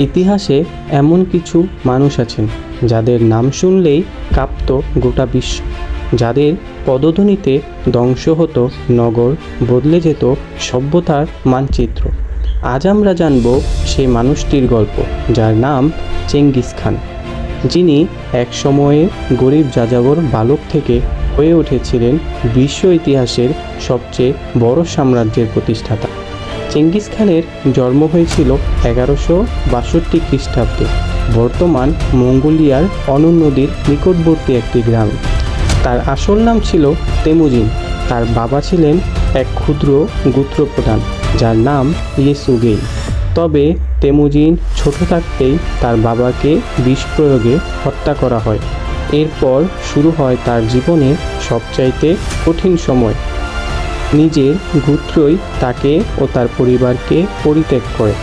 ইতিহাসে এমন কিছু মানুষ আছেন যাদের নাম শুনলেই কাঁপত গোটা বিশ্ব, যাদের পদধ্বনিতে ধ্বংস হতো নগর, বদলে যেত সভ্যতার মানচিত্র। আজ আমরা জানব সেই মানুষটির গল্প, যার নাম চেঙ্গিস খান, যিনি এক সময়ে গরিব যাযাবর বালক থেকে হয়ে উঠেছিলেন বিশ্ব ইতিহাসের সবচেয়ে বড় সাম্রাজ্যের প্রতিষ্ঠাতা। চেঙ্গিস খানের জন্ম হয়েছিল 1162 খ্রিস্টাব্দে বর্তমান মঙ্গোলিয়ার অনন নদীর নিকটবর্তী একটি গ্রামে। তার আসল নাম ছিল তেমুজিন। তার বাবা ছিলেন এক ক্ষুদ্র গোত্রপ্রধান, যার নাম ইয়েসুগেই। তবে তেমুজিন ছোট থাকতেই তার বাবাকে বিষ প্রয়োগে হত্যা করা হয়। এরপর শুরু হয় তার জীবনের সবচাইতে কঠিন সময়। নিজের গোত্রই তাকে ও তার পরিবারকে পরিত্যাগ করে।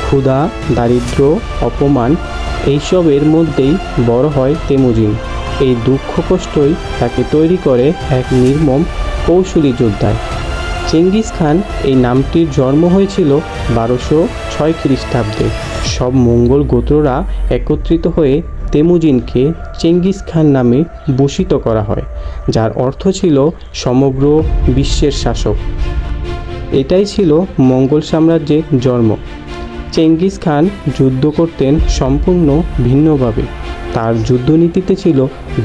ক্ষুধা, দারিদ্র্য, অপমান এইসবের মধ্যেই বড় হয় তেমুজিন। এই দুঃখ কষ্টই তাকে তৈরি করে এক নির্মম কৌশলী যোদ্ধায়। চেঙ্গিস খান এই নামটির জন্ম হয়েছিল 1206 খ্রিস্টাব্দে। সব মঙ্গল গোত্ররা একত্রিত হয়ে তেমুজিনকে চেঙ্গিস খান নামে ভূষিত করা হয়, যার অর্থ ছিল সমগ্র বিশ্বের শাসক। এটাই ছিল মঙ্গল সাম্রাজ্যের জন্ম। চেঙ্গিস খান যুদ্ধ করতেন সম্পূর্ণ ভিন্নভাবে। তার যুদ্ধনীতিতে ছিল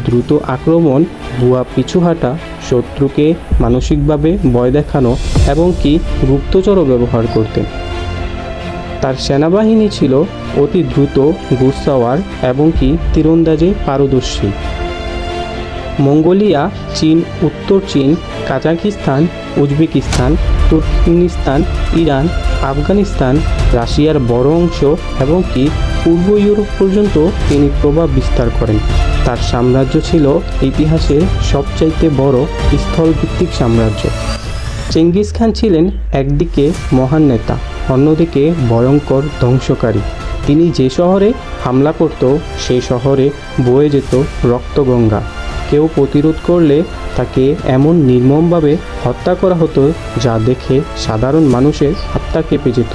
দ্রুত আক্রমণ, ভুয়া পিছুহাঁটা, শত্রুকে মানসিকভাবে ভয় দেখানো এবং কি গুপ্তচরও ব্যবহার করতেন। তার সেনাবাহিনী ছিল অতি দ্রুত, ঘুড়সওয়ার এবং কি তীরন্দাজে পারদর্শী। মঙ্গোলিয়া, চীন, উত্তর চীন, Kazakhstan, Uzbekistan, Turkmenistan, Iran, Afghanistan, রাশিয়ার বড় অংশ এবং কি পূর্ব ইউরোপ পর্যন্ত তিনি প্রভাব বিস্তার করেন। তার সাম্রাজ্য ছিল ইতিহাসের সবচাইতে বড় স্থলভিত্তিক সাম্রাজ্য। চেঙ্গিস খান ছিলেন একদিকে মহান নেতা, অন্যদিকে ভয়ঙ্কর ধ্বংসকারী। তিনি যে শহরে হামলা করত সেই শহরে বয়ে যেত রক্তগঙ্গা। কেউ প্রতিরোধ করলে তাকে এমন নির্মমভাবে হত্যা করা হতো যা দেখে সাধারণ মানুষের আত্মা কেঁপে যেত।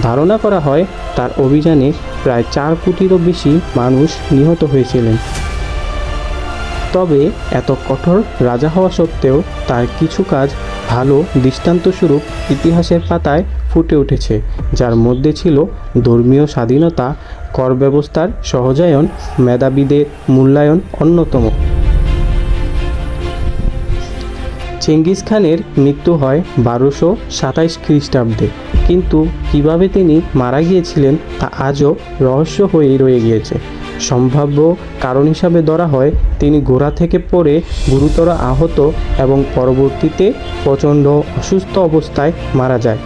ধারণা করা হয় তার অভিযানে প্রায় 4 কোটিরও বেশি মানুষ নিহত হয়েছিলেন। তবে এত কঠোর রাজা হওয়া সত্ত্বেও তার কিছু কাজ ভালো দৃষ্টান্তস্বরূপ ইতিহাসের পাতায় ফুটে উঠেছে, যার মধ্যে ছিল ধর্মীয় স্বাধীনতা, কর ব্যবস্থার সহজায়ন, মেধাবীদের মূল্যায়ন অন্যতম। চেঙ্গিস খানের মৃত্যু হয় 1227 খ্রিস্টাব্দে, কিন্তু কিভাবে তিনি মারা গিয়েছিলেন তা আজও রহস্য হয়েই রয়ে গিয়েছে। সম্ভাব্য কারণ হিসাবে ধরা হয় তিনি ঘোড়া থেকে পড়ে গুরুতর আহত এবং পরবর্তীতে প্রচণ্ড অসুস্থ অবস্থায় মারা যায়।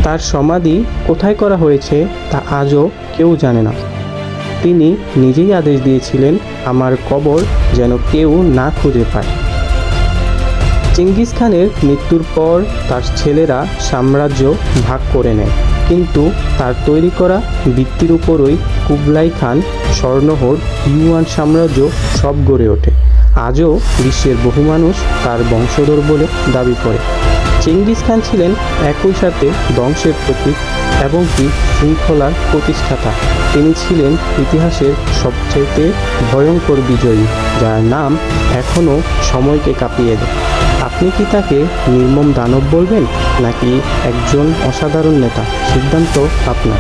তার সমাধি কোথায় করা হয়েছে তা আজও কেউ জানে না। তিনি নিজেই আদেশ দিয়েছিলেন, আমার কবর যেন কেউ না খুঁজে পায়। চেঙ্গিস খানের মৃত্যুর পর তার ছেলেরা সাম্রাজ্য ভাগ করে নেয়, কিন্তু তার তৈরি করা ভিত্তির উপরই কুবলাই খান, স্বর্ণহর, ইউয়ান সাম্রাজ্য সব গড়ে ওঠে। আজও বিশ্বের বহু মানুষ তার বংশধর বলে দাবি করে। চেঙ্গিস খান ছিলেন একই সাথে ধ্বংসের প্রতীক এবং কি শৃঙ্খলার প্রতিষ্ঠাতা। তিনি ছিলেন ইতিহাসের সবচেয়ে ভয়ঙ্কর বিজয়ী, যার নাম এখনও সময়কে কাঁপিয়ে দেয়। আপনি কি তাকে নির্মম দানব বলবেন নাকি একজন অসাধারণ নেতা? সিদ্ধান্ত আপনার।